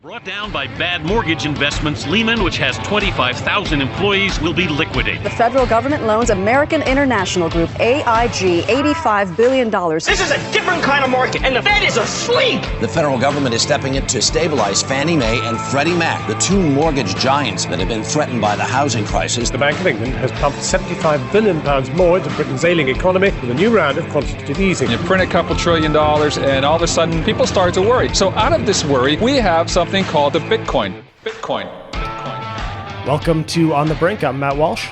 Brought down by bad mortgage investments, Lehman, which has 25,000 employees, will be liquidated. The federal government loans American International Group, AIG, $85 billion. This is a different kind of market, and the Fed is asleep. The federal government is stepping in to stabilize Fannie Mae and Freddie Mac, the two mortgage giants that have been threatened by the housing crisis. The Bank of England has pumped £75 billion more into Britain's ailing economy with a new round of quantitative easing. You print a couple $1 trillion, and all of a sudden, people start to worry. So out of this worry, we have something called the Bitcoin. Welcome to On the Brink. I'm Matt Walsh.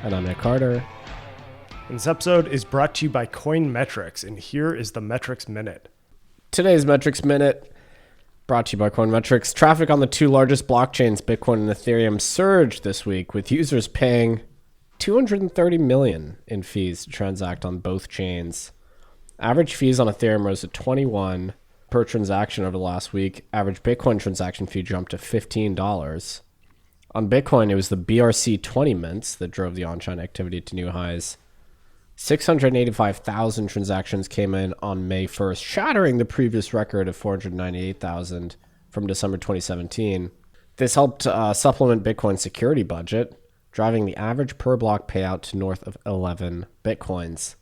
And I'm Nick Carter. And this episode is brought to you by Coinmetrics, and here is the Metrics Minute. Today's Metrics Minute brought to you by Coinmetrics. Traffic on the two largest blockchains, Bitcoin and Ethereum, surged this week, with users paying $230 million in fees to transact on both chains. Average fees on Ethereum rose to $21 per transaction over the last week. Average Bitcoin transaction fee jumped to $15. On Bitcoin, it was the BRC20 mints that drove the on-chain activity to new highs. 685,000 transactions came in on May 1st, shattering the previous record of 498,000 from December 2017. This helped supplement Bitcoin's security budget, driving the average per block payout to north of 11 Bitcoins.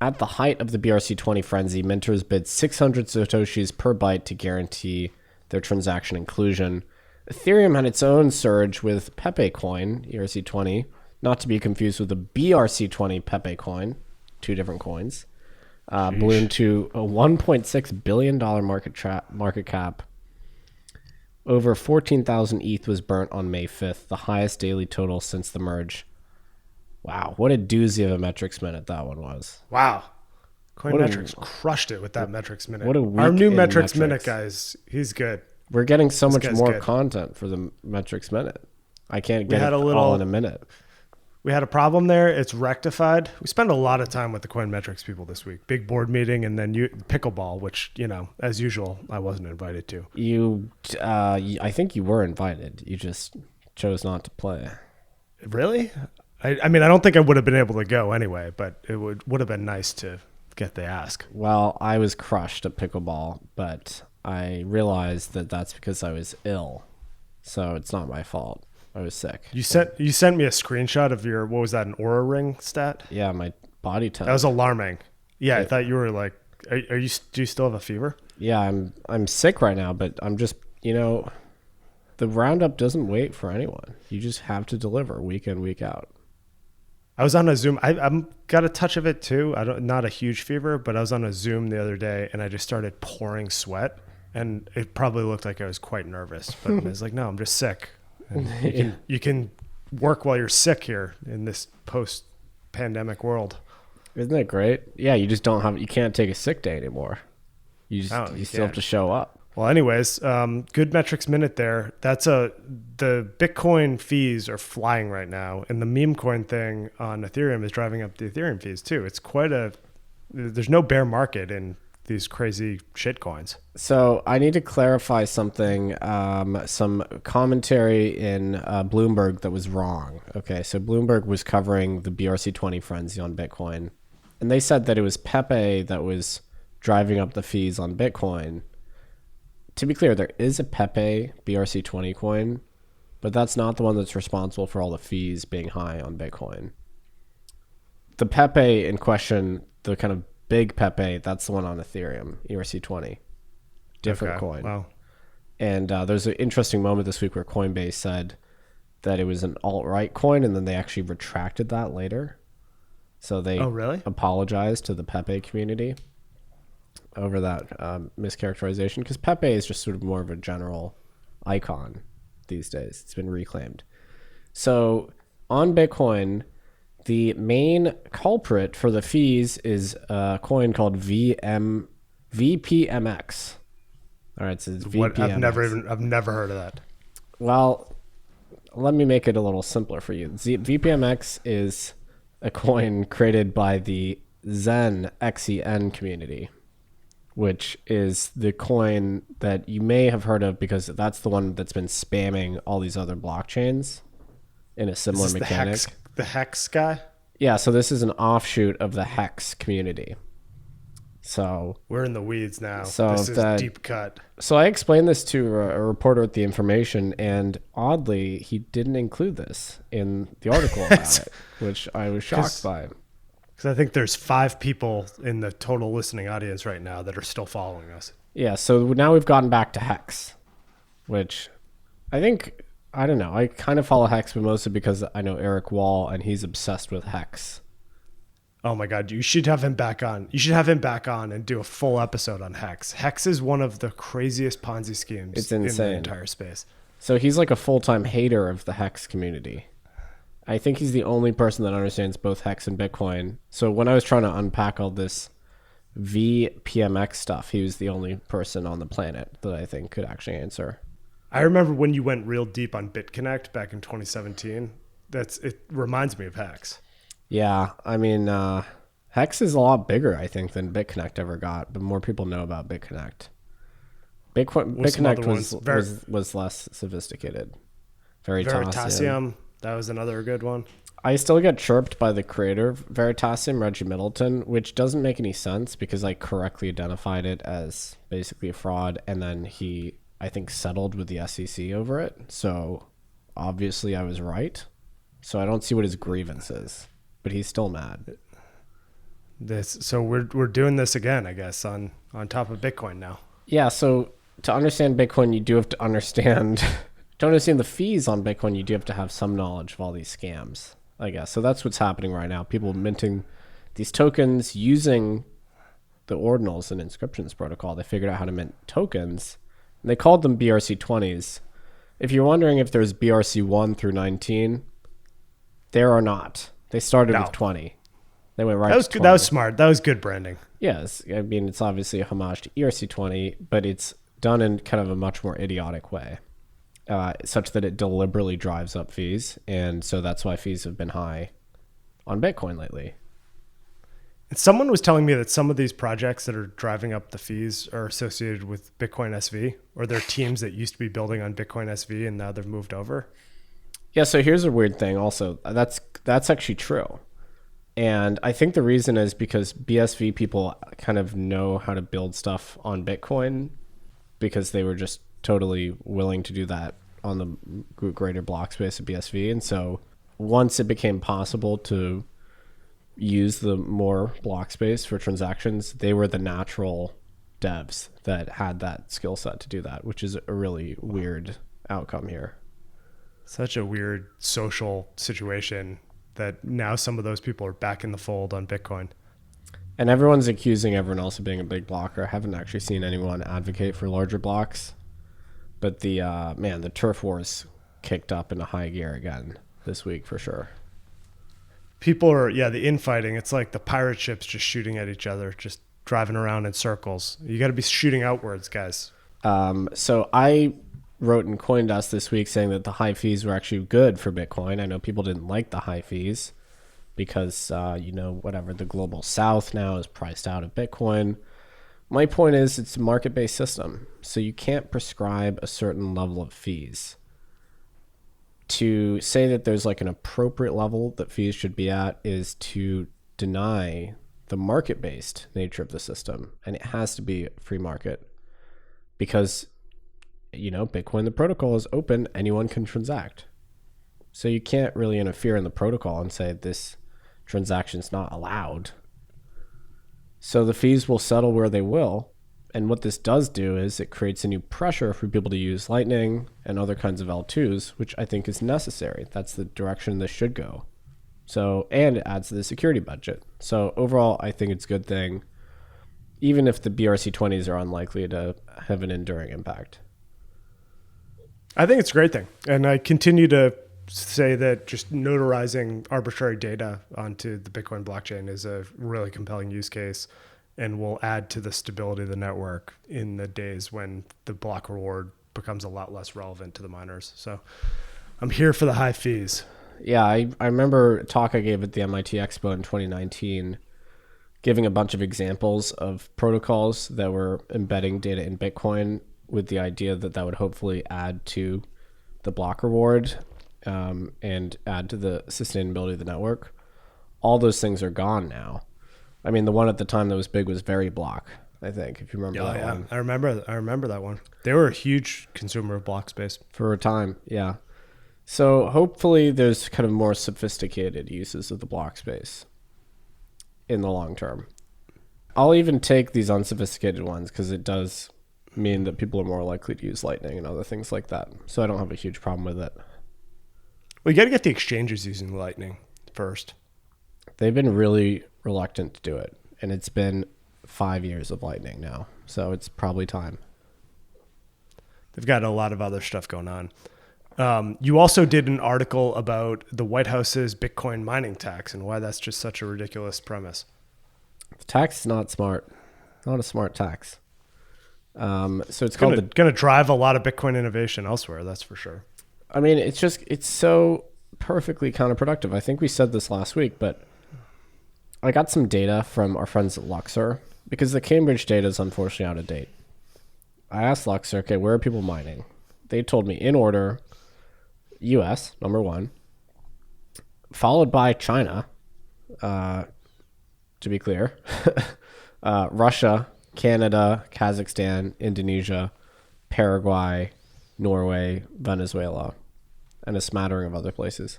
At the height of the BRC20 frenzy, minters bid 600 satoshis per byte to guarantee their transaction inclusion. Ethereum had its own surge with PEPE coin, ERC20, not to be confused with the BRC20 PEPE coin, two different coins, ballooned to a $1.6 billion market cap. Over 14,000 ETH was burnt on May 5th, the highest daily total since the merge. Wow, what a doozy of a Metrics Minute that one was. Wow. Coinmetrics crushed it with that Metrics Minute. What a week Our new in Metrics Minute, guys. He's good. We're getting so much more good. content for the Metrics Minute. I can't get it all in a minute. We had a problem there. It's rectified. We spent a lot of time with the Coinmetrics people this week. Big board meeting, and then pickleball, which, as usual, I wasn't invited to. I think you were invited. You just chose not to play. Really? I mean, I don't think I would have been able to go anyway, but it would have been nice to get the ask. Well, I was crushed at pickleball, but I realized that that's because I was ill. So it's not my fault. I was sick. You sent me a screenshot of your, what was that, an Aura Ring stat? Yeah, my body temp. That was alarming. Yeah, I thought you were like, do you still have a fever? Yeah, I'm sick right now, but I'm just, the Roundup doesn't wait for anyone. You just have to deliver week in, week out. I was on a Zoom. I'm got a touch of it too. Not a huge fever, but I was on a Zoom the other day and I just started pouring sweat, and it probably looked like I was quite nervous. But I was like, no, I'm just sick. And you can work while you're sick here in this post-pandemic world. Isn't that great? Yeah, you just you can't take a sick day anymore. You still have to show up. Well, anyways, good Metrics Minute there. The Bitcoin fees are flying right now, and the meme coin thing on Ethereum is driving up the Ethereum fees too. It's there's no bear market in these crazy shit coins. So I need to clarify something, some commentary in Bloomberg that was wrong. Okay, so Bloomberg was covering the BRC20 frenzy on Bitcoin, and they said that it was PEPE that was driving up the fees on Bitcoin. To be clear, there is a PEPE BRC20 coin, but that's not the one that's responsible for all the fees being high on Bitcoin. The PEPE in question, the kind of big PEPE, that's the one on Ethereum, ERC20. Different coin. Wow. And there's an interesting moment this week where Coinbase said that it was an alt-right coin, and then they actually retracted that later. So they apologized to the PEPE community over that mischaracterization, because PEPE is just sort of more of a general icon these days. It's been reclaimed. So on Bitcoin, the main culprit for the fees is a coin called VPMX. All right, so it's VPMX. I've never heard of that. Well, let me make it a little simpler for you. VPMX is a coin created by the Zen XEN community, which is the coin that you may have heard of because that's the one that's been spamming all these other blockchains in a similar mechanic. The Hex guy? Yeah, so this is an offshoot of the Hex community. So we're in the weeds now. So this is deep cut. So I explained this to a reporter with the information, and oddly, he didn't include this in the article about it, which I was shocked by. Because I think there's 5 people in the total listening audience right now that are still following us. Yeah, so now we've gotten back to Hex, which I think, I don't know, I kind of follow Hex, but mostly because I know Eric Wall, and he's obsessed with Hex. Oh my God, you should have him back on. You should have him back on and do a full episode on Hex. Hex is one of the craziest Ponzi schemes in the entire space. So he's like a full-time hater of the Hex community. I think he's the only person that understands both Hex and Bitcoin. So when I was trying to unpack all this VPMX stuff, he was the only person on the planet that I think could actually answer. I remember when you went real deep on BitConnect back in 2017. It reminds me of Hex. Yeah, I mean, Hex is a lot bigger, I think, than BitConnect ever got, but more people know about BitConnect. BitConnect was less sophisticated. Veritasium, that was another good one. I still get chirped by the creator of Veritasium, Reggie Middleton, which doesn't make any sense because I correctly identified it as basically a fraud, and then he, I think, settled with the SEC over it. So obviously I was right. So I don't see what his grievance is, but he's still mad. So we're doing this again, I guess, on top of Bitcoin now. Yeah, so to understand Bitcoin, you do have to understand... To understand the fees on Bitcoin, you do have to have some knowledge of all these scams, I guess. So that's what's happening right now. People minting these tokens using the ordinals and inscriptions protocol. They figured out how to mint tokens, and they called them BRC20s. If you're wondering if there's BRC1 through 19, there are not. They started with 20. They went right to 20. That was smart. That was good branding. Yes. I mean, it's obviously a homage to ERC20, but it's done in kind of a much more idiotic way. Such that it deliberately drives up fees, and so that's why fees have been high on Bitcoin lately. And someone was telling me that some of these projects that are driving up the fees are associated with Bitcoin SV, or they're teams that used to be building on Bitcoin SV and now they've moved over. Yeah, so here's a weird thing also. That's actually true. And I think the reason is because BSV people kind of know how to build stuff on Bitcoin because they were just totally willing to do that on the greater block space of BSV. And so once it became possible to use the more block space for transactions, they were the natural devs that had that skill set to do that, which is a really weird outcome here. Such a weird social situation that now some of those people are back in the fold on Bitcoin. And everyone's accusing everyone else of being a big blocker. I haven't actually seen anyone advocate for larger blocks. But the turf wars kicked up into high gear again this week for sure. People are, the infighting. It's like the pirate ships just shooting at each other, just driving around in circles. You got to be shooting outwards, guys. So I wrote in CoinDesk this week saying that the high fees were actually good for Bitcoin. I know people didn't like the high fees because, the global south now is priced out of Bitcoin. My point is it's a market-based system, so you can't prescribe a certain level of fees. To say that there's like an appropriate level that fees should be at is to deny the market-based nature of the system, and it has to be free market because, Bitcoin, the protocol is open, anyone can transact. So you can't really interfere in the protocol and say this transaction is not allowed. So the fees will settle where they will. And what this does do is it creates a new pressure for people to use Lightning and other kinds of L2s, which I think is necessary. That's the direction this should go. So, and it adds to the security budget. So overall, I think it's a good thing, even if the BRC20s are unlikely to have an enduring impact. I think it's a great thing. And I continue to say that just notarizing arbitrary data onto the Bitcoin blockchain is a really compelling use case and will add to the stability of the network in the days when the block reward becomes a lot less relevant to the miners. So I'm here for the high fees. Yeah, I remember a talk I gave at the MIT Expo in 2019 giving a bunch of examples of protocols that were embedding data in Bitcoin with the idea that that would hopefully add to the block reward and add to the sustainability of the network. All those things are gone now. I mean, the one at the time that was big was Very Block, I think, if you remember that one. I remember that one. They were a huge consumer of block space. For a time, yeah. So hopefully there's kind of more sophisticated uses of the block space in the long term. I'll even take these unsophisticated ones because it does mean that people are more likely to use Lightning and other things like that. So I don't have a huge problem with it. Well, you got to get the exchanges using Lightning first. They've been really reluctant to do it, and it's been 5 years of Lightning now, so it's probably time. They've got a lot of other stuff going on. You also did an article about the White House's Bitcoin mining tax and why that's just such a ridiculous premise. The tax is not smart. Not a smart tax. So it's going to drive a lot of Bitcoin innovation elsewhere, that's for sure. I mean, it's so perfectly counterproductive. I think we said this last week, but I got some data from our friends at Luxor because the Cambridge data is unfortunately out of date. I asked Luxor, okay, where are people mining? They told me in order, US, number one, followed by China, to be clear, Russia, Canada, Kazakhstan, Indonesia, Paraguay, Norway, Venezuela, and a smattering of other places.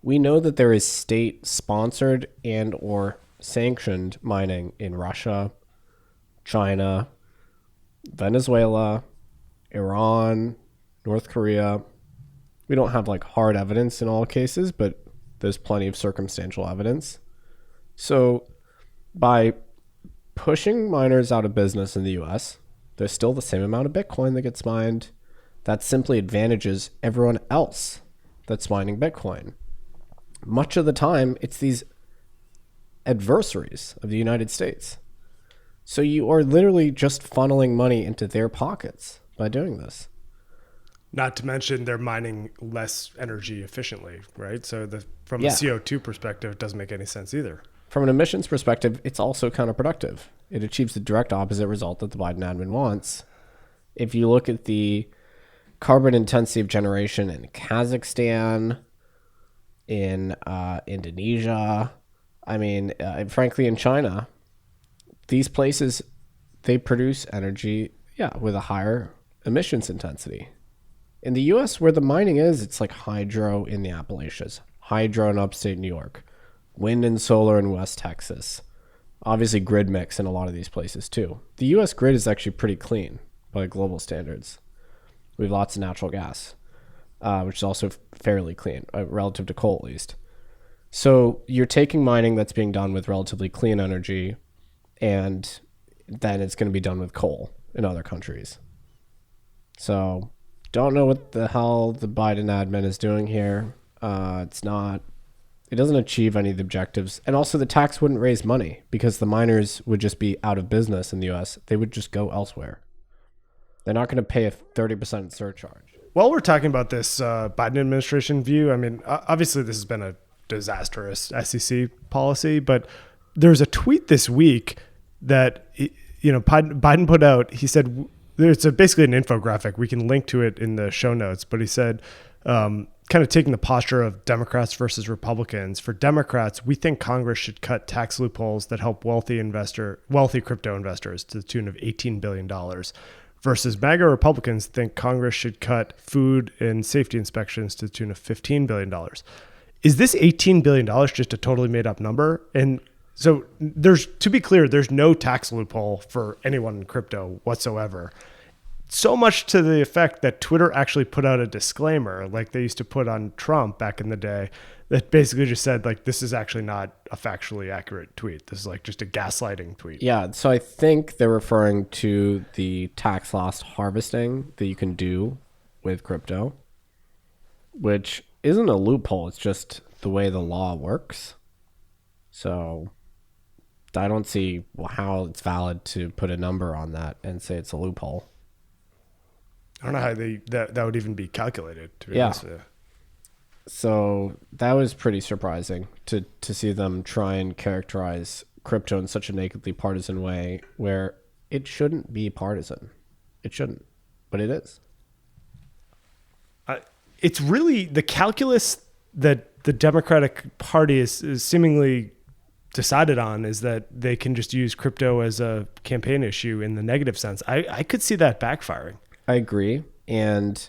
We know that there is state-sponsored and or sanctioned mining in Russia, China, Venezuela, Iran, North Korea. We don't have like hard evidence in all cases, but there's plenty of circumstantial evidence. So by pushing miners out of business in the US, there's still the same amount of Bitcoin that gets mined. That simply advantages everyone else that's mining Bitcoin. Much of the time, it's these adversaries of the United States. So you are literally just funneling money into their pockets by doing this. Not to mention they're mining less energy efficiently, right? So from a CO2 perspective, it doesn't make any sense either. From an emissions perspective, it's also counterproductive. It achieves the direct opposite result that the Biden admin wants. If you look at the carbon intensity of generation in Kazakhstan, in Indonesia, I mean, frankly, in China, these places, they produce energy, with a higher emissions intensity. In the U.S., where the mining is, it's like hydro in the Appalachians, hydro in upstate New York, wind and solar in West Texas. Obviously, grid mix in a lot of these places, too. The U.S. grid is actually pretty clean by global standards. We have lots of natural gas, which is also fairly clean, relative to coal at least. So you're taking mining that's being done with relatively clean energy, and then it's going to be done with coal in other countries. So don't know what the hell the Biden admin is doing here. It doesn't achieve any of the objectives. And also the tax wouldn't raise money because the miners would just be out of business in the US. They would just go elsewhere. They're not going to pay a 30% surcharge. While we're talking about this Biden administration view, I mean, obviously this has been a disastrous SEC policy, but there's a tweet this week that, Biden put out. He said, it's basically an infographic. We can link to it in the show notes, but he said, kind of taking the posture of Democrats versus Republicans. For Democrats, we think Congress should cut tax loopholes that help wealthy crypto investors to the tune of $18 billion. Versus MAGA Republicans think Congress should cut food and safety inspections to the tune of $15 billion. Is this $18 billion just a totally made up number? And so to be clear, there's no tax loophole for anyone in crypto whatsoever. So much to the effect that Twitter actually put out a disclaimer like they used to put on Trump back in the day that basically just said, like, this is actually not a factually accurate tweet. This is like just a gaslighting tweet. Yeah, so I think they're referring to the tax loss harvesting that you can do with crypto, which isn't a loophole. It's just the way the law works. So I don't see how it's valid to put a number on that and say it's a loophole. I don't know how that would even be calculated, to be honest with you. So that was pretty surprising to see them try and characterize crypto in such a nakedly partisan way where it shouldn't be partisan. It shouldn't, but it is. It's really the calculus that the Democratic Party is seemingly decided on is that they can just use crypto as a campaign issue in the negative sense. I could see that backfiring. I agree. And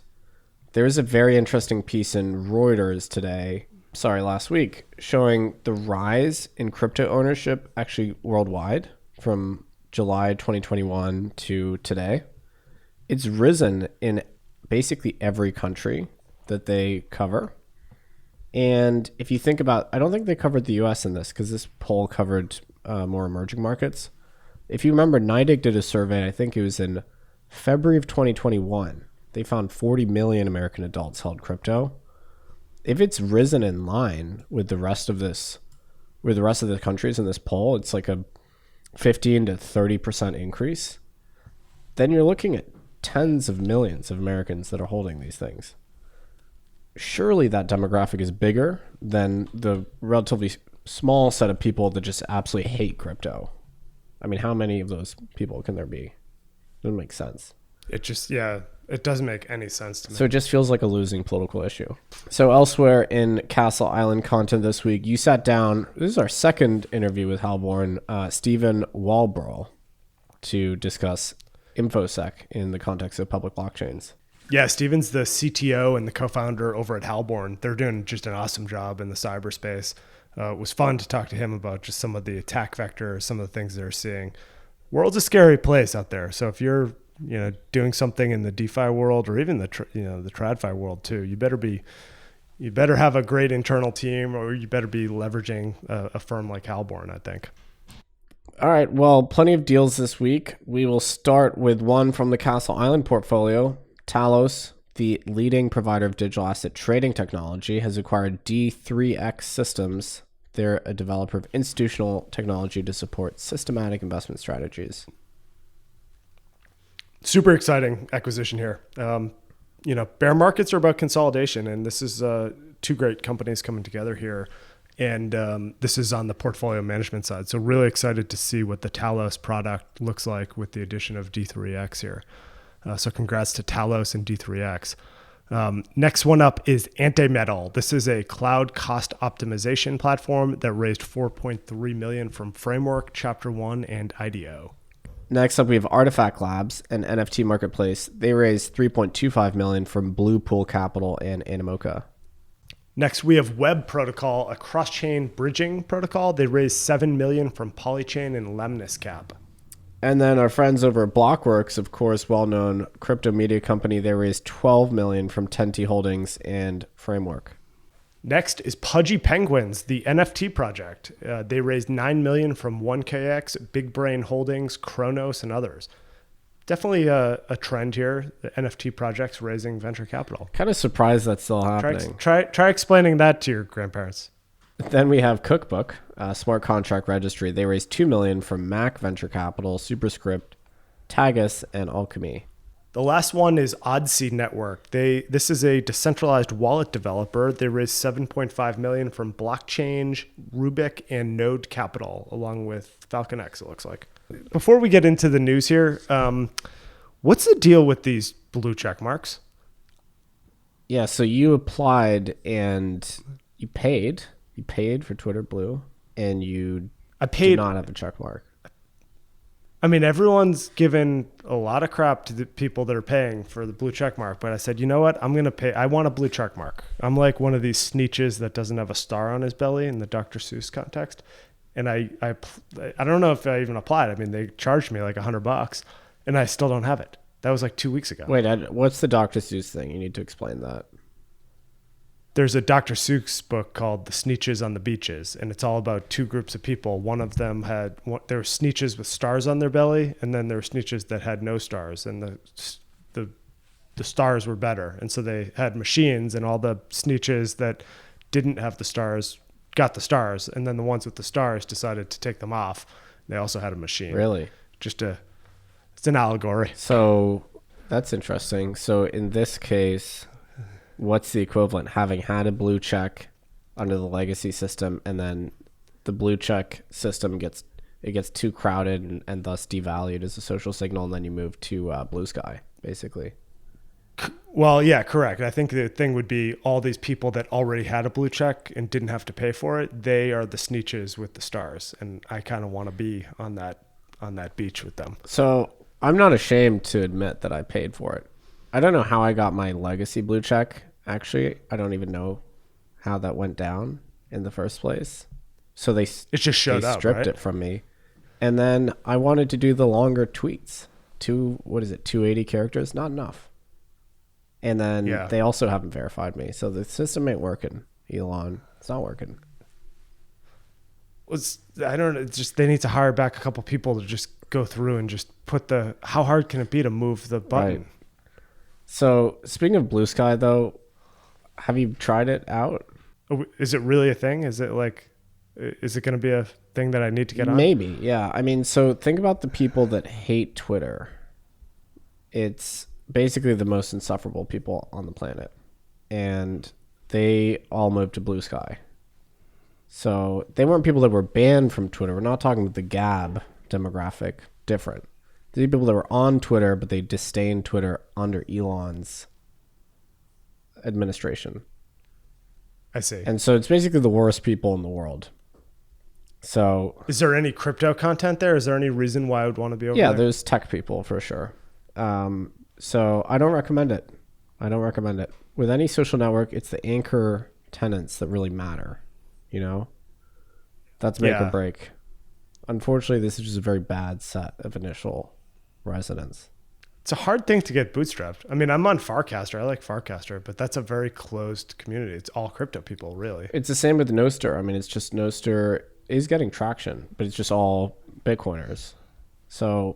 there's a very interesting piece in Reuters last week, showing the rise in crypto ownership actually worldwide from July 2021 to today. It's risen in basically every country that they cover. And if you think about, I don't think they covered the US in this because this poll covered more emerging markets. If you remember, NYDIG did a survey, I think it was in February of 2021. They found 40 million American adults held crypto. If it's risen in line with the rest of the countries in this poll, it's like a 15 to 30% increase. Then you're looking at tens of millions of Americans that are holding these things. Surely that demographic is bigger than the relatively small set of people that just absolutely hate crypto. I mean, how many of those people can there be? Doesn't make sense. It doesn't make any sense to me. So it just feels like a losing political issue. So elsewhere in Castle Island content this week, you sat down, this is our second interview with Halborn, Stephen Walbrough, to discuss InfoSec in the context of public blockchains. Yeah, Steven's the CTO and the co-founder over at Halborn. They're doing just an awesome job in the cyberspace. It was fun to talk to him about just some of the attack vectors, some of the things they're seeing. World's a scary place out there. So if you're doing something in the DeFi world or even the TradFi world too, you better have a great internal team, or you better be leveraging a firm like Halborn, I think. All right, well, plenty of deals this week. We will start with one from the Castle Island portfolio. Talos, the leading provider of digital asset trading technology, has acquired D3X Systems. They're a developer of institutional technology to support systematic investment strategies. Super exciting acquisition here. Bear markets are about consolidation, and this is two great companies coming together here. And this is on the portfolio management side. So really excited to see what the Talos product looks like with the addition of D3X here. So congrats to Talos and D3X. Next one up is Antimetal. This is a cloud cost optimization platform that raised $4.3 million from Framework, Chapter 1, and IDO. Next up, we have Artifact Labs, an NFT marketplace. They raised $3.25 million from Blue Pool Capital and Animoca. Next, we have Web Protocol, a cross-chain bridging protocol. They raised $7 million from Polychain and Lemniscap. And then our friends over at Blockworks, of course, well-known crypto media company, they raised $12 million from Tenti Holdings and Framework. Next is Pudgy Penguins, the NFT project. They raised $9 million from 1KX, Big Brain Holdings, Kronos, and others. Definitely a trend here, the NFT projects raising venture capital. Kind of surprised that's still happening. Try explaining that to your grandparents. Then we have Cookbook, smart contract registry. They raised $2 million from Mac Venture Capital, Superscript, Tagus, and Alchemy. The last one is Odyssey Network. This is a decentralized wallet developer. They raised $7.5 million from Blockchain, Rubik, and Node Capital, along with FalconX, it looks like. Before we get into the news here, what's the deal with these blue check marks? Yeah, so you applied and you paid. You paid for Twitter Blue, and you do not have a check mark. I mean, everyone's given a lot of crap to the people that are paying for the blue check mark, but I said, you know what? I'm going to pay. I want a blue check mark. I'm like one of these Sneetches that doesn't have a star on his belly in the Dr. Seuss context. And I don't know if I even applied. I mean, they charged me like $100, and I still don't have it. That was like 2 weeks ago. Wait, what's the Dr. Seuss thing? You need to explain that. There's a Dr. Seuss book called The Sneetches on the Beaches, and it's all about two groups of people. One of them there were Sneetches with stars on their belly, and then there were Sneetches that had no stars, and the stars were better. And so they had machines, and all the Sneetches that didn't have the stars got the stars, and then the ones with the stars decided to take them off. They also had a machine. Really? It's an allegory. So that's interesting. So in this case, what's the equivalent? Having had a blue check under the legacy system, and then the blue check system gets too crowded and thus devalued as a social signal, and then you move to Blue Sky, basically. Well, yeah, correct. I think the thing would be all these people that already had a blue check and didn't have to pay for it. They are the sneeches with the stars, and I kind of want to be on that beach with them. So I'm not ashamed to admit that I paid for it. I don't know how I got my legacy blue check. Actually, I don't even know how that went down in the first place. So it just showed up, stripped right? it from me. And then I wanted to do the longer tweets. 280 characters? Not enough. And then they also haven't verified me. So the system ain't working, Elon. It's not working. I don't know. It's just they need to hire back a couple people to just go through and just put how hard can it be to move the button? Right. So speaking of Blue Sky, though, have you tried it out? Is it really a thing? Is it going to be a thing that I need to get on? Maybe, yeah. I mean, so think about the people that hate Twitter. It's basically the most insufferable people on the planet. And they all moved to Blue Sky. So they weren't people that were banned from Twitter. We're not talking about the Gab demographic. Different. These are people that were on Twitter, but they disdained Twitter under Elon's administration. I see. And so it's basically the worst people in the world. So is there any crypto content there? Is there any reason why I would want to be over there? Yeah, there's tech people for sure. So I don't recommend it. With any social network, it's the anchor tenants that really matter. You know? That's make or break. Unfortunately, this is just a very bad set of initial residents. It's a hard thing to get bootstrapped. I mean, I'm on Farcaster. I like Farcaster, but that's a very closed community. It's all crypto people, really. It's the same with Nostr. I mean, it's just Nostr is getting traction, but it's just all Bitcoiners. So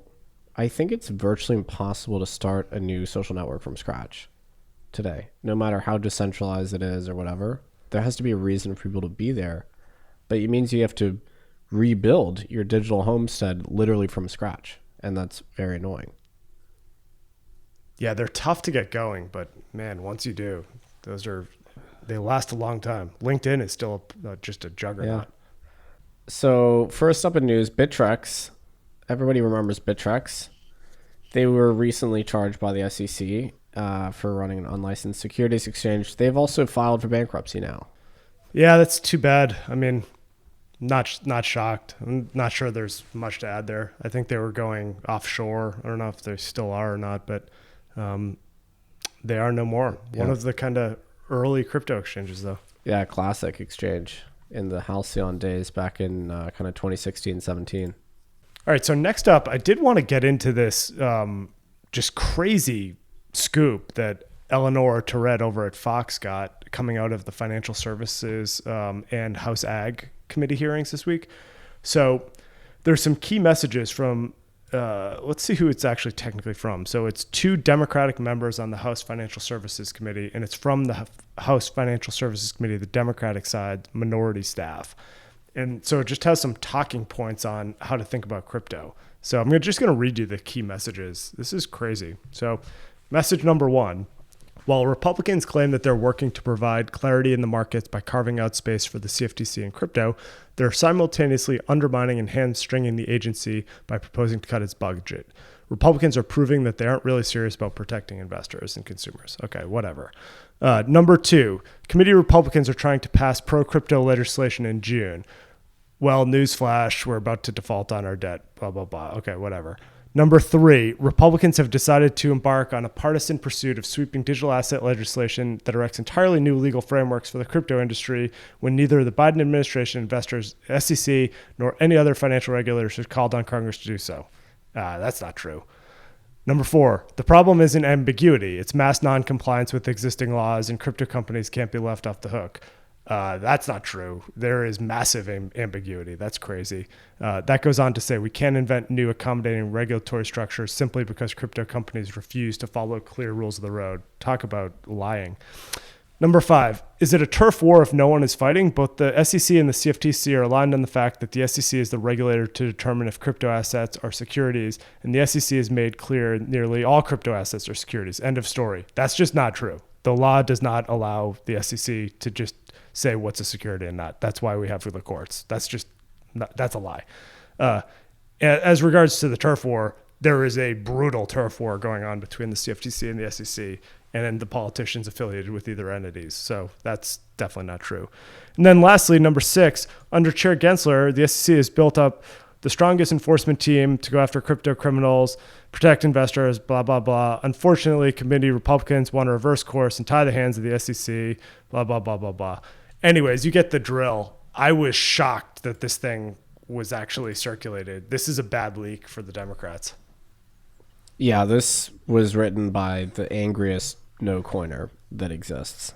I think it's virtually impossible to start a new social network from scratch today, no matter how decentralized it is or whatever. There has to be a reason for people to be there, but it means you have to rebuild your digital homestead literally from scratch, and that's very annoying. Yeah, they're tough to get going, but man, once you do, they last a long time. LinkedIn is still just a juggernaut. Yeah. So first up in news, Bittrex. Everybody remembers Bittrex. They were recently charged by the SEC for running an unlicensed securities exchange. They've also filed for bankruptcy now. Yeah, that's too bad. I mean, not shocked. I'm not sure there's much to add there. I think they were going offshore. I don't know if they still are or not, but they are no more. One of the kind of early crypto exchanges, though. Yeah, classic exchange in the halcyon days back in kind of 2016, 17. All right, so next up, I did want to get into this just crazy scoop that Eleanor Tourette over at Fox got coming out of the financial services and House Ag committee hearings this week. So there's some key messages from, let's see who it's actually technically from. So it's 2 Democratic members on the House Financial Services Committee, and it's from the House Financial Services Committee, the Democratic side, minority staff. And so it just has some talking points on how to think about crypto. So I'm just going to read you the key messages. This is crazy. So message number 1. While Republicans claim that they're working to provide clarity in the markets by carving out space for the CFTC and crypto, they're simultaneously undermining and hamstringing the agency by proposing to cut its budget. Republicans are proving that they aren't really serious about protecting investors and consumers. Okay, whatever. Number 2, committee Republicans are trying to pass pro-crypto legislation in June. Well, newsflash, we're about to default on our debt, blah, blah, blah. Okay, whatever. Number 3, Republicans have decided to embark on a partisan pursuit of sweeping digital asset legislation that erects entirely new legal frameworks for the crypto industry when neither the Biden administration, investors, SEC, nor any other financial regulators have called on Congress to do so. That's not true. Number 4, the problem isn't ambiguity. It's mass non-compliance with existing laws, and crypto companies can't be left off the hook. That's not true. There is massive ambiguity. That's crazy. That goes on to say we can't invent new accommodating regulatory structures simply because crypto companies refuse to follow clear rules of the road. Talk about lying. Number 5, is it a turf war if no one is fighting? Both the SEC and the CFTC are aligned on the fact that the SEC is the regulator to determine if crypto assets are securities, and the SEC has made clear nearly all crypto assets are securities. End of story. That's just not true. The law does not allow the SEC to just say what's a security and not. That's why we have the courts. That's a lie. As regards to the turf war, there is a brutal turf war going on between the CFTC and the SEC. and then the politicians affiliated with either entities. So that's definitely not true. And then lastly, number 6, under Chair Gensler, the SEC has built up the strongest enforcement team to go after crypto criminals, protect investors, blah, blah, blah. Unfortunately, committee Republicans want to reverse course and tie the hands of the SEC, blah, blah, blah, blah, blah. Anyways, you get the drill. I was shocked that this thing was actually circulated. This is a bad leak for the Democrats. Yeah, this was written by the angriest no-coiner that exists.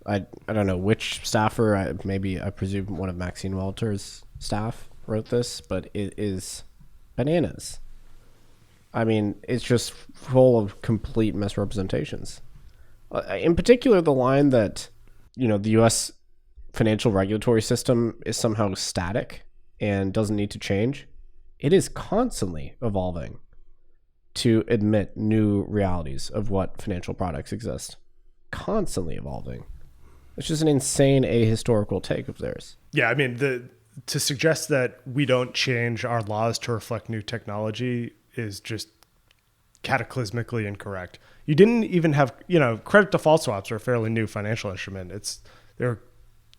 I don't know which staffer, I presume one of Maxine Walter's staff wrote this, but it is bananas. I mean, it's just full of complete misrepresentations. In particular, the line that, the U.S. financial regulatory system is somehow static and doesn't need to change. It is constantly evolving to admit new realities of what financial products exist. Constantly evolving. It's just an insane ahistorical take of theirs. Yeah, I mean, to suggest that we don't change our laws to reflect new technology is just cataclysmically incorrect. You didn't even have, credit default swaps are a fairly new financial instrument. They're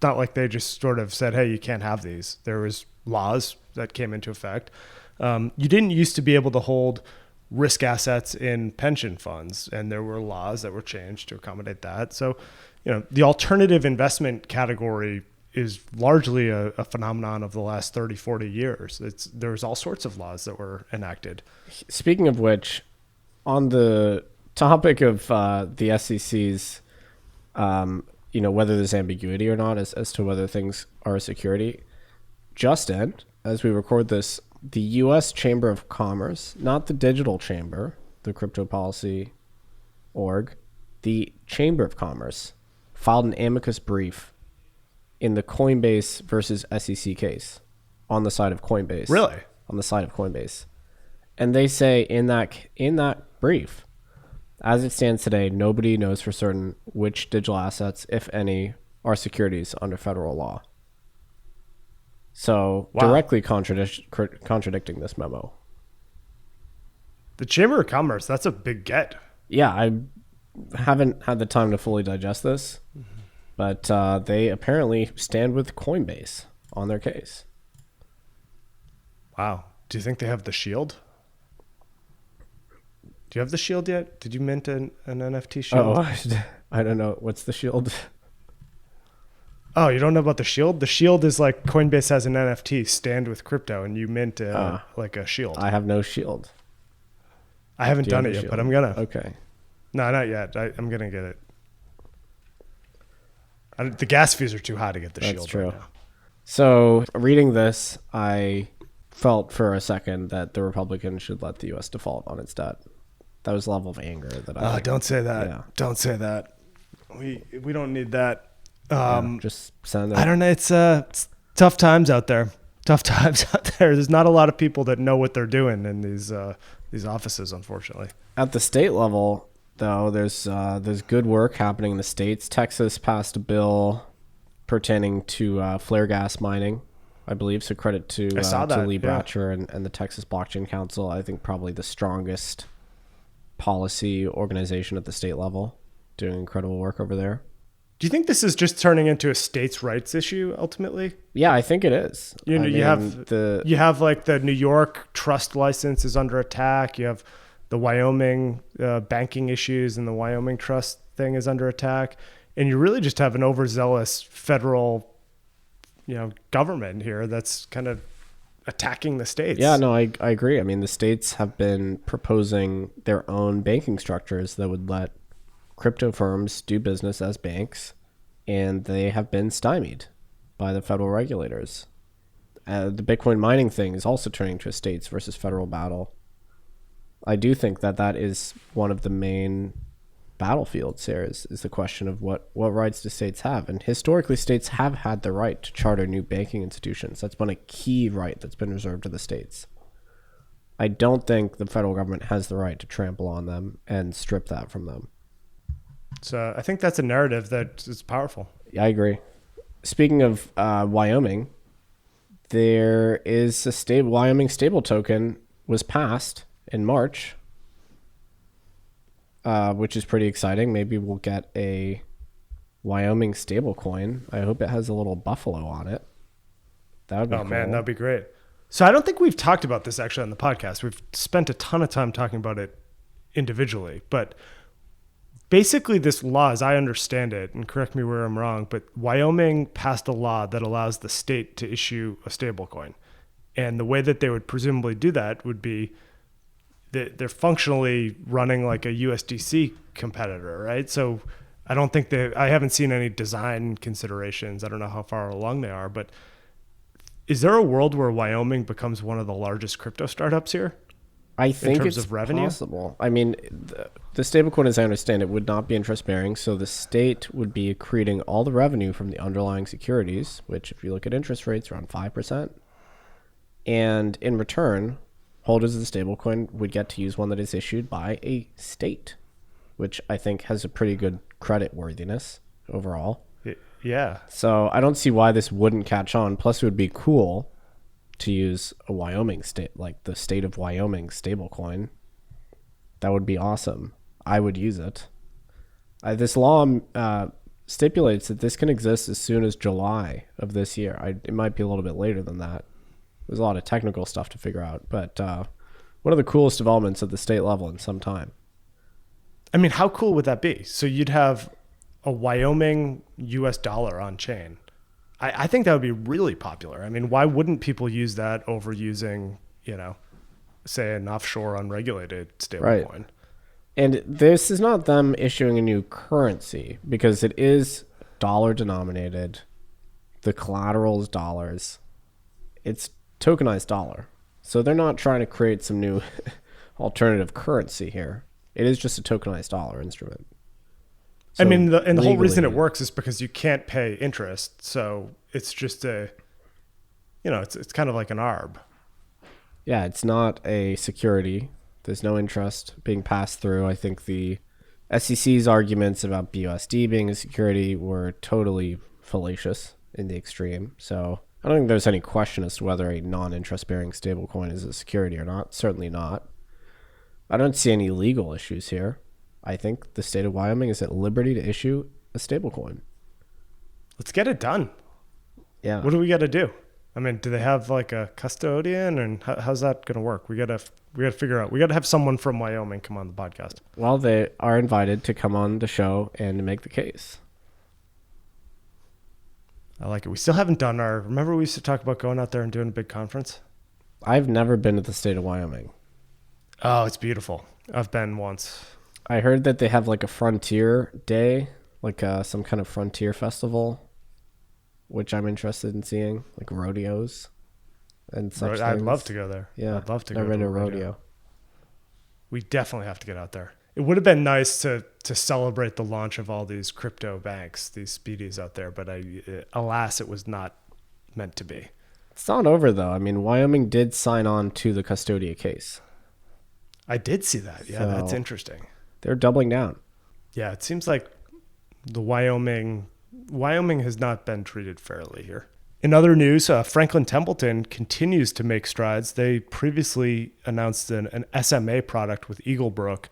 not like they just sort of said, hey, you can't have these. There was laws that came into effect. You didn't used to be able to hold risk assets in pension funds, and there were laws that were changed to accommodate that. So, the alternative investment category is largely a phenomenon of the last 30, 40 years. There's all sorts of laws that were enacted. Speaking of which, on the topic of the SEC's, whether there's ambiguity or not as to whether things are a security, Justin, as we record this, the U.S. Chamber of Commerce, not the digital chamber, the crypto policy org, the Chamber of Commerce, filed an amicus brief in the Coinbase versus SEC case on the side of Coinbase. Really? On the side of Coinbase. And they say in that brief, as it stands today, nobody knows for certain which digital assets, if any, are securities under federal law. So directly contradicting this memo. The Chamber of Commerce, that's a big get. Yeah, I haven't had the time to fully digest this, but they apparently stand with Coinbase on their case. Wow. Do you think they have the shield? Do you have the shield yet? Did you mint an NFT shield? Oh, I don't know. What's the shield? Oh, you don't know about the shield? The shield is like Coinbase has an NFT, stand with crypto, and you mint like a shield. I have no shield. I haven't done it yet, but I'm going to. Okay. No, not yet. I'm going to get it. The gas fees are too high to get the shield. That's true. Right now. So reading this, I felt for a second that the Republicans should let the U.S. default on its debt. That was the level of anger that I... don't say that. Yeah. Don't say that. We don't need that. Just send it. I don't know. It's tough times out there. There's not a lot of people that know what they're doing in these offices, unfortunately. At the state level, though, there's good work happening in the states. Texas passed a bill pertaining to flare gas mining, I believe. So credit to Lee Bratcher and the Texas Blockchain Council. I think probably the strongest policy organization at the state level, doing incredible work over there. Do you think this is just turning into a states' rights issue ultimately? Yeah, I think it is. You have like the New York trust license is under attack. You have the Wyoming banking issues, and the Wyoming trust thing is under attack. And you really just have an overzealous federal, government here that's kind of attacking the states. Yeah, no, I agree. I mean, the states have been proposing their own banking structures that would let crypto firms do business as banks, and they have been stymied by the federal regulators. The Bitcoin mining thing is also turning to a states versus federal battle. I do think that is one of the main battlefields here is the question of what rights do states have. And historically, states have had the right to charter new banking institutions. That's been a key right that's been reserved to the states. I don't think the federal government has the right to trample on them and strip that from them. So I think that's a narrative that is powerful. Yeah, I agree. Speaking of Wyoming, there is a Wyoming Stable Token was passed in March. which is pretty exciting. Maybe we'll get a Wyoming stable coin. I hope it has a little buffalo on it. That would be cool. Man, that'd be great. So I don't think we've talked about this actually on the podcast. We've spent a ton of time talking about it individually, but basically this law, as I understand it, and correct me where I'm wrong, but Wyoming passed a law that allows the state to issue a stable coin. And the way that they would presumably do that would be that they're functionally running like a USDC competitor, right? So I don't think I haven't seen any design considerations. I don't know how far along they are, but is there a world where Wyoming becomes one of the largest crypto startups here? I think it's of revenue? possible. I mean, the stablecoin, as I understand it, would not be interest bearing. So the state would be accreting all the revenue from the underlying securities, which if you look at interest rates, around 5%. And in return, holders of the stablecoin would get to use one that is issued by a state, which I think has a pretty good credit worthiness overall. Yeah. So I don't see why this wouldn't catch on. Plus, it would be cool to use a Wyoming state, like the state of Wyoming stablecoin. That would be awesome. I would use it. This law stipulates that this can exist as soon as July of this year. It might be a little bit later than that. There's a lot of technical stuff to figure out, but one of the coolest developments at the state level in some time. I mean, how cool would that be? So you'd have a Wyoming US dollar on chain. I think that would be really popular. I mean, why wouldn't people use that over using, say an offshore unregulated stablecoin? Right. And this is not them issuing a new currency because it is dollar denominated. The collateral is dollars. It's tokenized dollar. So they're not trying to create some new alternative currency here. It is just a tokenized dollar instrument. So I mean, the whole reason it works is because you can't pay interest. So it's just it's kind of like an ARB. Yeah, it's not a security. There's no interest being passed through. I think the SEC's arguments about BUSD being a security were totally fallacious in the extreme. So I don't think there's any question as to whether a non-interest bearing stablecoin is a security or not. Certainly not. I don't see any legal issues here. I think the state of Wyoming is at liberty to issue a stablecoin. Let's get it done. Yeah. What do we got to do? I mean, do they have like a custodian, and how's that going to work? We got to figure out. We got to have someone from Wyoming come on the podcast. Well, they are invited to come on the show and to make the case. I like it. We still haven't done remember we used to talk about going out there and doing a big conference? I've never been to the state of Wyoming. Oh, it's beautiful. I've been once. I heard that they have like a frontier day, like some kind of frontier festival, which I'm interested in seeing, like rodeos and such. I'd love to go there. Yeah, I'd love to go to a rodeo. We definitely have to get out there. It would have been nice to celebrate the launch of all these crypto banks, these speedies out there, but alas, it was not meant to be. It's not over though. I mean, Wyoming did sign on to the Custodia case. I did see that. Yeah, that's interesting. They're doubling down. Yeah, it seems like the Wyoming has not been treated fairly here. In other news, Franklin Templeton continues to make strides. They previously announced an SMA product with Eaglebrook.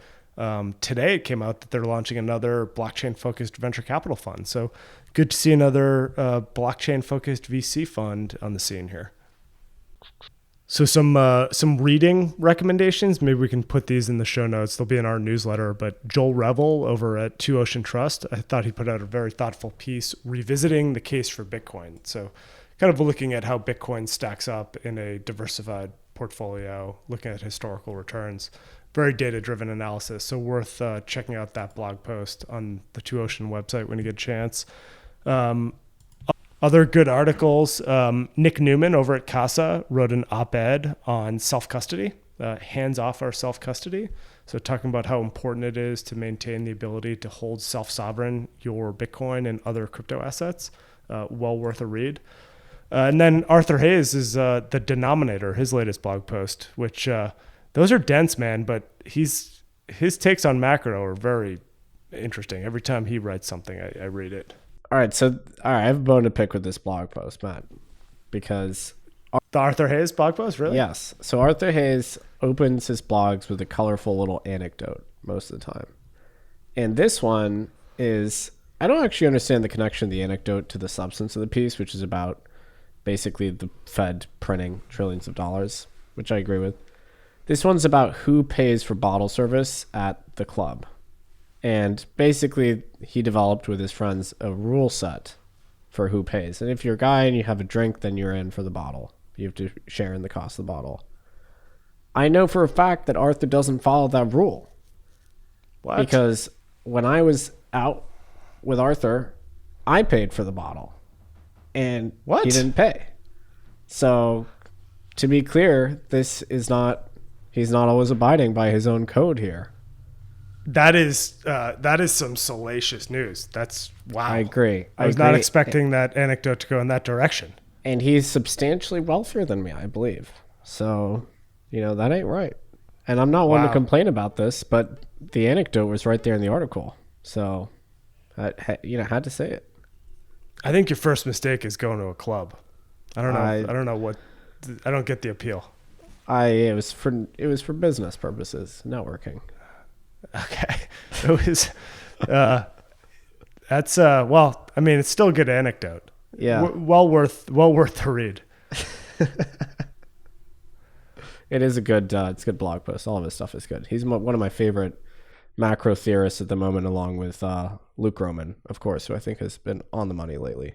Today it came out that they're launching another blockchain-focused venture capital fund. So good to see another blockchain-focused VC fund on the scene here. So some reading recommendations. Maybe we can put these in the show notes. They'll be in our newsletter. But Joel Revel over at Two Ocean Trust, I thought he put out a very thoughtful piece revisiting the case for Bitcoin. So kind of looking at how Bitcoin stacks up in a diversified portfolio, looking at historical returns. Very data-driven analysis. So worth checking out that blog post on the Two Ocean website when you get a chance. Other good articles, Nick Newman over at CASA wrote an op-ed on self-custody, hands off our self-custody. So talking about how important it is to maintain the ability to hold self-sovereign your Bitcoin and other crypto assets. Well worth a read. And then Arthur Hayes is the Denominator, his latest blog post, which those are dense, man, but his takes on macro are very interesting. Every time he writes something, I read it. All right, I have a bone to pick with this blog post, Matt, because the Arthur Hayes blog post, really? Yes. So Arthur Hayes opens his blogs with a colorful little anecdote most of the time. And this one is, I don't actually understand the connection of the anecdote to the substance of the piece, which is about basically the Fed printing trillions of dollars, which I agree with. This one's about who pays for bottle service at the club. And basically, he developed with his friends a rule set for who pays. And if you're a guy and you have a drink, then you're in for the bottle. You have to share in the cost of the bottle. I know for a fact that Arthur doesn't follow that rule. What? Because when I was out with Arthur, I paid for the bottle. And he didn't pay. So, to be clear, he's not always abiding by his own code here. That is some salacious news. That's wow. I agree. I was not expecting that anecdote to go in that direction. And he's substantially wealthier than me, I believe. So, that ain't right. And I'm not one to complain about this, but the anecdote was right there in the article. So, I had to say it. I think your first mistake is going to a club. I don't know. I don't get the appeal. It was for business purposes, networking. Okay. It was it's still a good anecdote. Yeah. Well worth the read. It is it's a good blog post. All of his stuff is good. He's one of my favorite macro theorists at the moment, along with Luke Roman, of course, who I think has been on the money lately.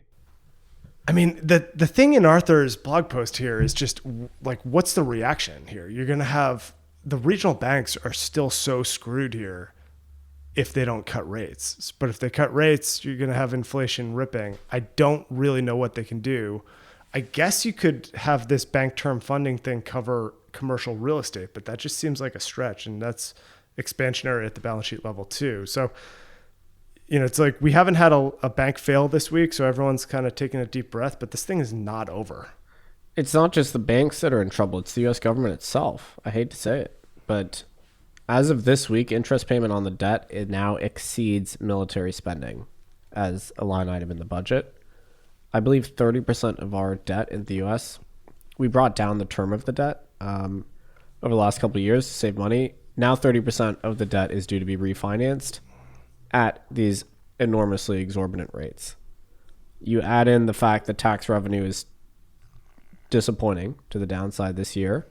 I mean, the thing in Arthur's blog post here is just like, what's the reaction here? You're going to have the regional banks are still so screwed here if they don't cut rates. But if they cut rates, you're going to have inflation ripping. I don't really know what they can do. I guess you could have this bank term funding thing cover commercial real estate, but that just seems like a stretch, and that's expansionary at the balance sheet level too. So, it's like we haven't had a bank fail this week, so everyone's kind of taking a deep breath, but this thing is not over. It's not just the banks that are in trouble. It's the U.S. government itself. I hate to say it, but as of this week, interest payment on the debt, it now exceeds military spending as a line item in the budget. I believe 30% of our debt in the U.S., we brought down the term of the debt over the last couple of years to save money. Now 30% of the debt is due to be refinanced at these enormously exorbitant rates. You add in the fact that tax revenue is disappointing to the downside this year,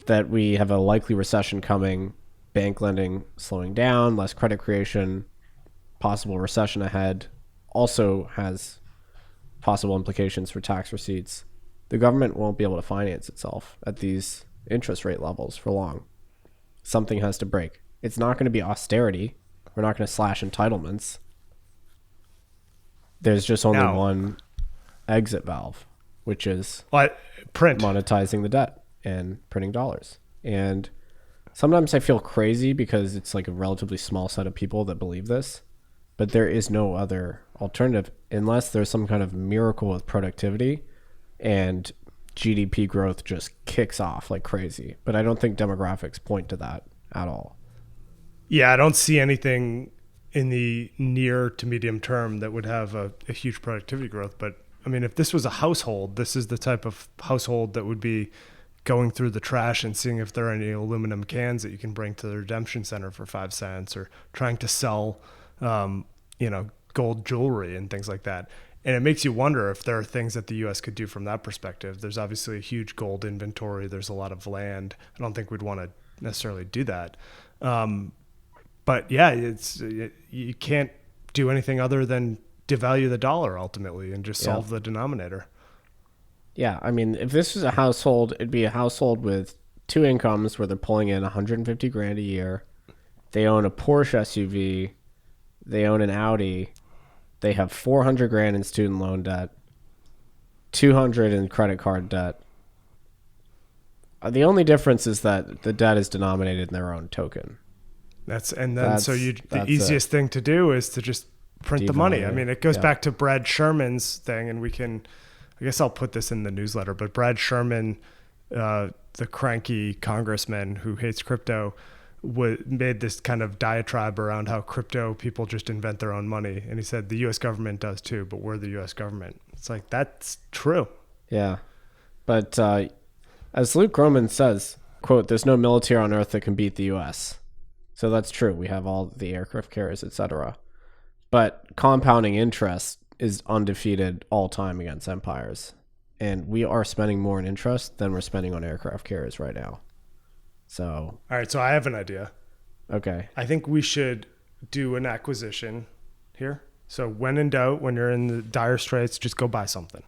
that we have a likely recession coming, bank lending slowing down, less credit creation, possible recession ahead, also has possible implications for tax receipts. The government won't be able to finance itself at these interest rate levels for long. Something has to break. It's not going to be austerity. We're not going to slash entitlements. There's just only one exit valve, which is monetizing the debt and printing dollars. And sometimes I feel crazy because it's like a relatively small set of people that believe this, but there is no other alternative unless there's some kind of miracle with productivity and GDP growth just kicks off like crazy. But I don't think demographics point to that at all. Yeah, I don't see anything in the near to medium term that would have a huge productivity growth. But I mean, if this was a household, this is the type of household that would be going through the trash and seeing if there are any aluminum cans that you can bring to the redemption center for 5 cents, or trying to sell, gold jewelry and things like that. And it makes you wonder if there are things that the U.S. could do from that perspective. There's obviously a huge gold inventory. There's a lot of land. I don't think we'd want to necessarily do that. But yeah, you can't do anything other than devalue the dollar ultimately and just solve the denominator. Yeah, I mean, if this was a household, it'd be a household with 2 incomes where they're pulling in $150,000 a year. They own a Porsche SUV. They own an Audi. They have $400,000 in student loan debt, $200,000 in credit card debt. The only difference is that the debt is denominated in their own token. The easiest thing to do is to just print the money. I mean, it goes back to Brad Sherman's thing, and I guess I'll put this in the newsletter, but Brad Sherman, the cranky congressman who hates crypto, made this kind of diatribe around how crypto people just invent their own money. And he said the U.S. government does too, but we're the U.S. government. It's like, that's true. Yeah. But as Luke Roman says, quote, "There's no military on earth that can beat the U.S." So that's true. We have all the aircraft carriers, etc. But compounding interest is undefeated all time against empires. And we are spending more in interest than we're spending on aircraft carriers right now. So. All right. So I have an idea. Okay. I think we should do an acquisition here. So when in doubt, when you're in the dire straits, just go buy something.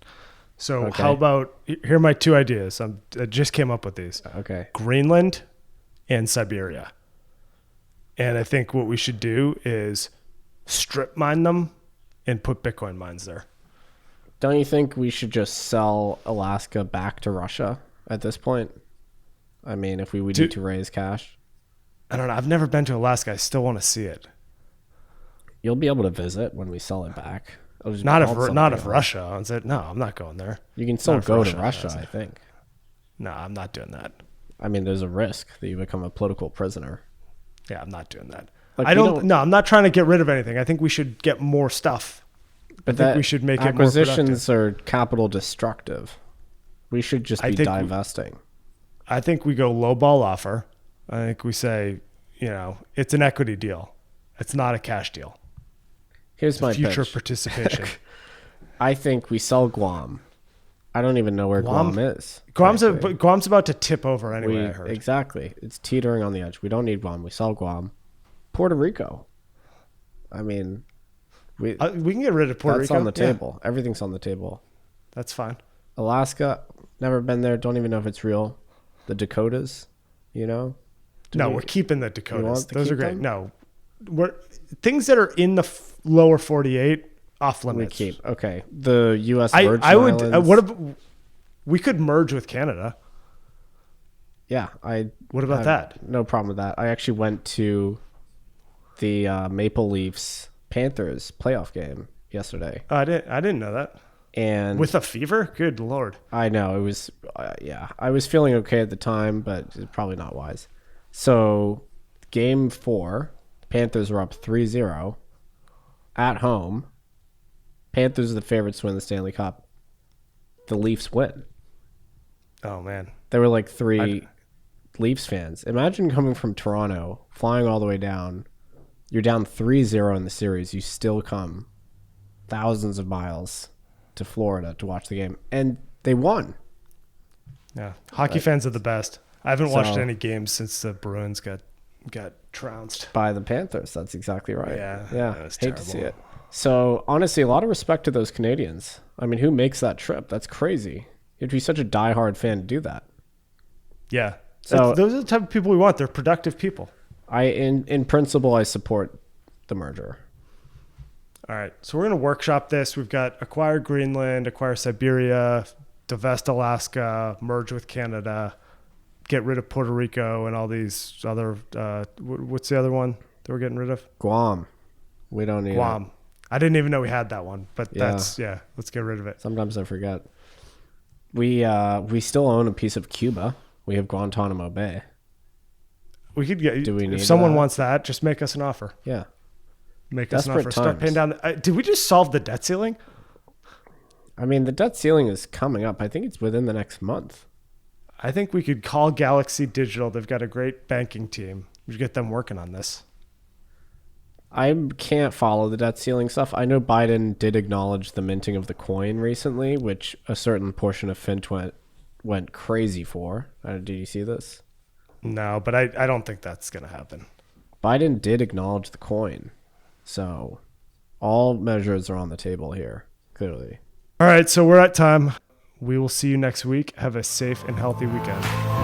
So how about, here are my two ideas. I just came up with these. Okay. Greenland and Siberia. And I think what we should do is strip mine them and put Bitcoin mines there. Don't you think we should just sell Alaska back to Russia at this point? I mean, if we would need to raise cash. I don't know. I've never been to Alaska. I still want to see it. You'll be able to visit when we sell it back. Not if Russia owns it. No, I'm not going there. You can still go to Russia, I think. No, I'm not doing that. I mean, there's a risk that you become a political prisoner. Yeah, I'm not doing that. Like, No, I'm not trying to get rid of anything. I think we should get more stuff. But I think we should make it more acquisitions are capital destructive. We should just be divesting. I think we go low ball offer. I think we say, it's an equity deal. It's not a cash deal. Here's my future pitch. Participation. I think we sell Guam. I don't even know where Guam is. Guam's about to tip over anyway, I heard. Exactly. It's teetering on the edge. We don't need Guam. We sell Guam. Puerto Rico. I mean, we can get rid of Puerto Rico. That's on the table. Yeah. Everything's on the table. That's fine. Alaska, never been there. Don't even know if it's real. The Dakotas, No, we're keeping the Dakotas. Those are great. Them? No, things that are in the lower 48 off limits. We keep. Okay. The U.S. Virgin Islands. We could merge with Canada. Yeah. What about that? No problem with that. I actually went to the Maple Leafs Panthers playoff game yesterday. I didn't know that. And with a fever? Good Lord. I know. It was, I was feeling okay at the time, but it's probably not wise. So game 4, Panthers were up 3-0 at home. Panthers are the favorites to win the Stanley Cup. The Leafs win. Oh, man. There were like 3 Leafs fans. Imagine coming from Toronto, flying all the way down. You're down 3-0 in the series. You still come thousands of miles to Florida to watch the game. And they won. Yeah. Hockey fans are the best. I haven't watched any games since the Bruins got trounced. By the Panthers. That's exactly right. Yeah. Hate to see it. So, honestly, a lot of respect to those Canadians. I mean, who makes that trip? That's crazy. You have to be such a diehard fan to do that. Yeah. So those are the type of people we want. They're productive people. In principle, I support the merger. All right. So we're going to workshop this. We've got acquire Greenland, acquire Siberia, divest Alaska, merge with Canada, get rid of Puerto Rico and all these other, what's the other one that we're getting rid of? Guam. We don't need Guam. it. I didn't even know we had that one, but let's get rid of it. Sometimes I forget. We still own a piece of Cuba. We have Guantanamo Bay. We could get. Do we need if someone that? wants that, just make us an offer. Yeah. Make us an offer. Desperate Start paying times. down. Did we just solve the debt ceiling? I mean, the debt ceiling is coming up. I think it's within the next month. I think we could call Galaxy Digital. They've got a great banking team. We should get them working on this. I can't follow the debt ceiling stuff. I know Biden did acknowledge the minting of the coin recently, which a certain portion of FinTwit went crazy for. Did you see this? No, but I don't think that's going to happen. Biden did acknowledge the coin. So all measures are on the table here, clearly. All right, so we're at time. We will see you next week. Have a safe and healthy weekend.